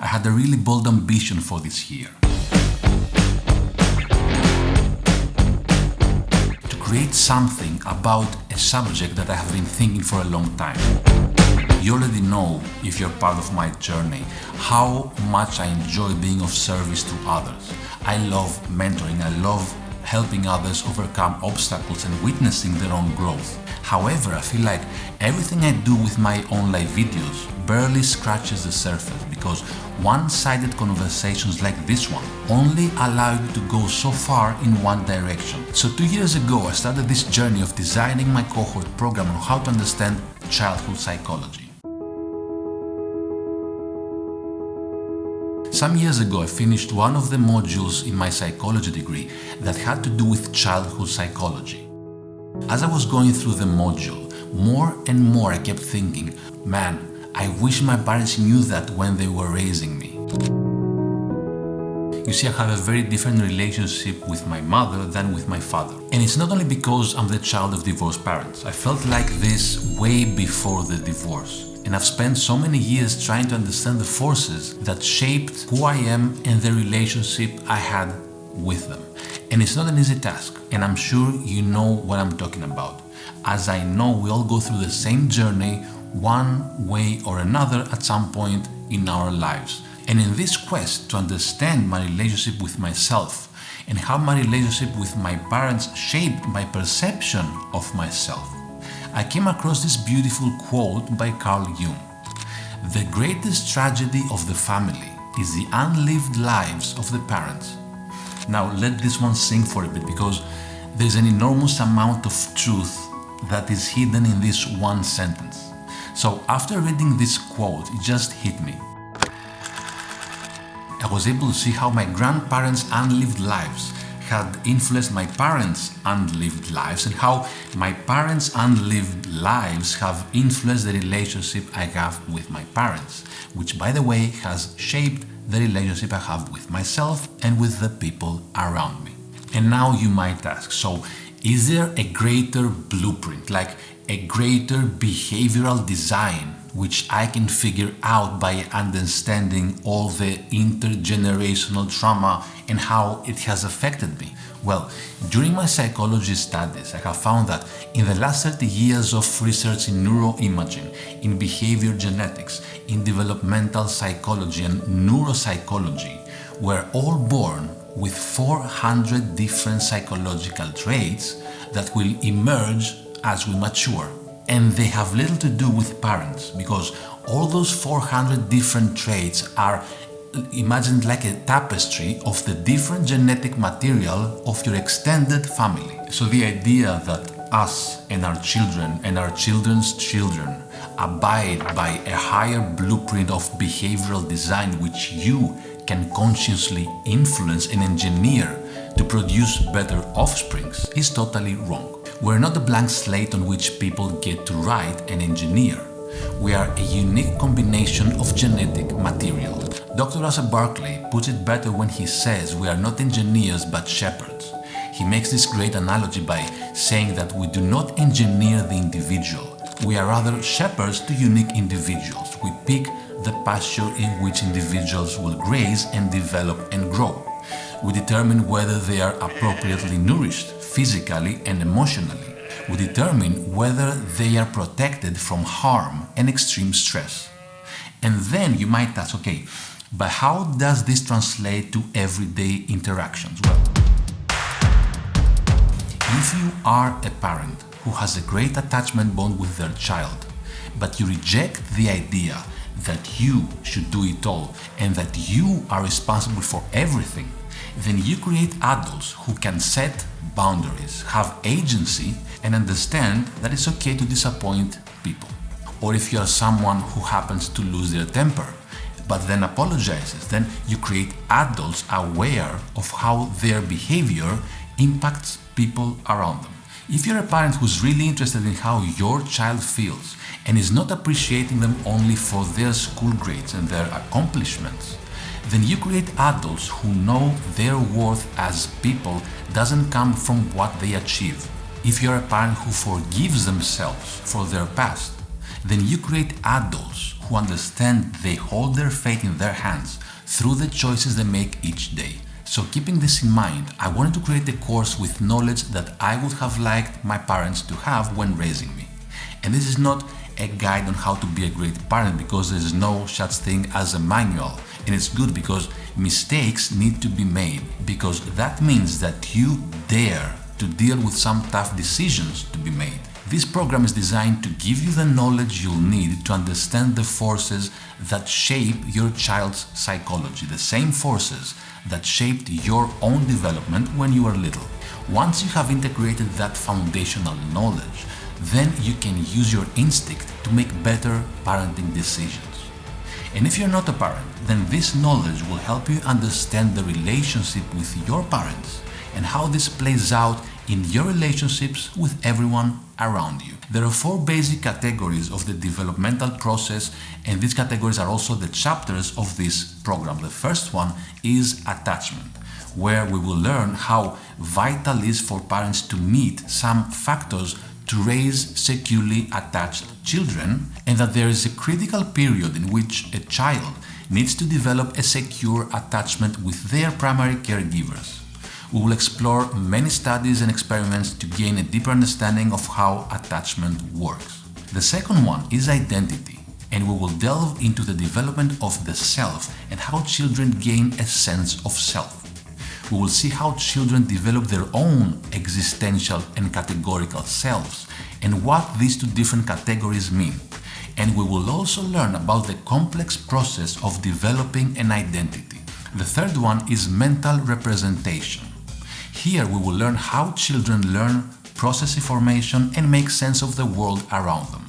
I had a really bold ambition for this year. To create something about a subject that I have been thinking for a long time. You already know, if you're part of my journey, how much I enjoy being of service to others. I love mentoring, I love helping others overcome obstacles and witnessing their own growth. However, I feel like everything I do with my online videos barely scratches the surface because one-sided conversations like this one only allow you to go so far in one direction. So 2 years ago, I started this journey of designing my cohort program on how to understand childhood psychology. Some years ago, I finished one of the modules in my psychology degree that had to do with childhood psychology. As I was going through the module, more and more I kept thinking, man, I wish my parents knew that when they were raising me. You see, I have a very different relationship with my mother than with my father. And it's not only because I'm the child of divorced parents. I felt like this way before the divorce. And I've spent so many years trying to understand the forces that shaped who I am and the relationship I had with them. And it's not an easy task, and I'm sure you know what I'm talking about. As I know, we all go through the same journey one way or another at some point in our lives. And in this quest to understand my relationship with myself and how my relationship with my parents shaped my perception of myself, I came across this beautiful quote by Carl Jung. The greatest tragedy of the family is the unlived lives of the parents. Now let this one sink for a bit because there's an enormous amount of truth that is hidden in this one sentence. So after reading this quote, it just hit me. I was able to see how my grandparents' unlived lives had influenced my parents' unlived lives and how my parents' unlived lives have influenced the relationship I have with my parents, which by the way has shaped the relationship I have with myself and with the people around me. And now you might ask, so is there a greater blueprint, like a greater behavioral design which I can figure out by understanding all the intergenerational trauma and how it has affected me? Well, during my psychology studies, I have found that in the last 30 years of research in neuroimaging, in behavior genetics, in developmental psychology and neuropsychology, we're all born with 400 different psychological traits that will emerge as we mature. And they have little to do with parents because all those 400 different traits are imagined like a tapestry of the different genetic material of your extended family. So the idea that us and our children and our children's children abide by a higher blueprint of behavioral design which you can consciously influence and engineer to produce better offsprings is totally wrong. We're not a blank slate on which people get to write and engineer. We are a unique combination of genetic material. Dr. Russell Barkley puts it better when he says we are not engineers but shepherds. He makes this great analogy by saying that we do not engineer the individual. We are rather shepherds to unique individuals. We pick the pasture in which individuals will graze and develop and grow. We determine whether they are appropriately nourished physically and emotionally. We determine whether they are protected from harm and extreme stress. And then you might ask, okay, but how does this translate to everyday interactions? Well, if you are a parent who has a great attachment bond with their child, but you reject the idea that you should do it all and that you are responsible for everything, then you create adults who can set boundaries, have agency, and understand that it's okay to disappoint people. Or if you are someone who happens to lose their temper, but then apologizes, then you create adults aware of how their behavior impacts people around them. If you're a parent who's really interested in how your child feels and is not appreciating them only for their school grades and their accomplishments, then you create adults who know their worth as people doesn't come from what they achieve. If you're a parent who forgives themselves for their past, then you create adults who understand they hold their fate in their hands through the choices they make each day. So keeping this in mind, I wanted to create a course with knowledge that I would have liked my parents to have when raising me. And this is not a guide on how to be a great parent, because there is no such thing as a manual. And it's good because mistakes need to be made, because that means that you dare to deal with some tough decisions to be made. This program is designed to give you the knowledge you'll need to understand the forces that shape your child's psychology, the same forces that shaped your own development when you were little. Once you have integrated that foundational knowledge, then you can use your instinct to make better parenting decisions. And if you're not a parent, then this knowledge will help you understand the relationship with your parents and how this plays out in your relationships with everyone around you. There are 4 basic categories of the developmental process, and these categories are also the chapters of this program. The first one is attachment, where we will learn how vital it is for parents to meet some factors to raise securely attached children, and that there is a critical period in which a child needs to develop a secure attachment with their primary caregivers. We will explore many studies and experiments to gain a deeper understanding of how attachment works. The second one is identity, and we will delve into the development of the self and how children gain a sense of self. We will see how children develop their own existential and categorical selves and what these 2 different categories mean. And we will also learn about the complex process of developing an identity. The third one is mental representation. Here we will learn how children learn, process information, and make sense of the world around them.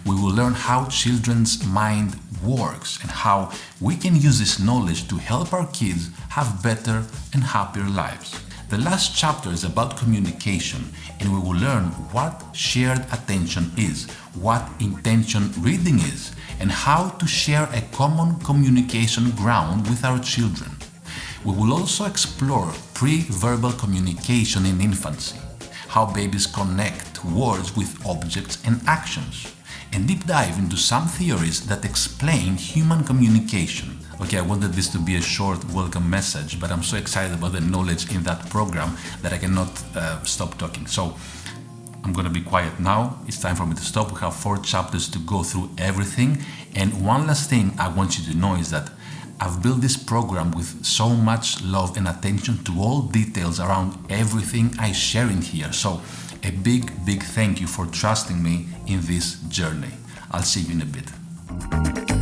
We will learn how children's mind works and how we can use this knowledge to help our kids have better and happier lives. The last chapter is about communication, and we will learn what shared attention is, what intention reading is, and how to share a common communication ground with our children. We will also explore pre-verbal communication in infancy, how babies connect words with objects and actions, and deep dive into some theories that explain human communication. Okay, I wanted this to be a short welcome message, but I'm so excited about the knowledge in that program that I cannot stop talking. So I'm going to be quiet now. It's time for me to stop. We have 4 chapters to go through everything. And one last thing I want you to know is that I've built this program with so much love and attention to all details around everything I share in here. So a big thank you for trusting me in this journey. I'll see you in a bit.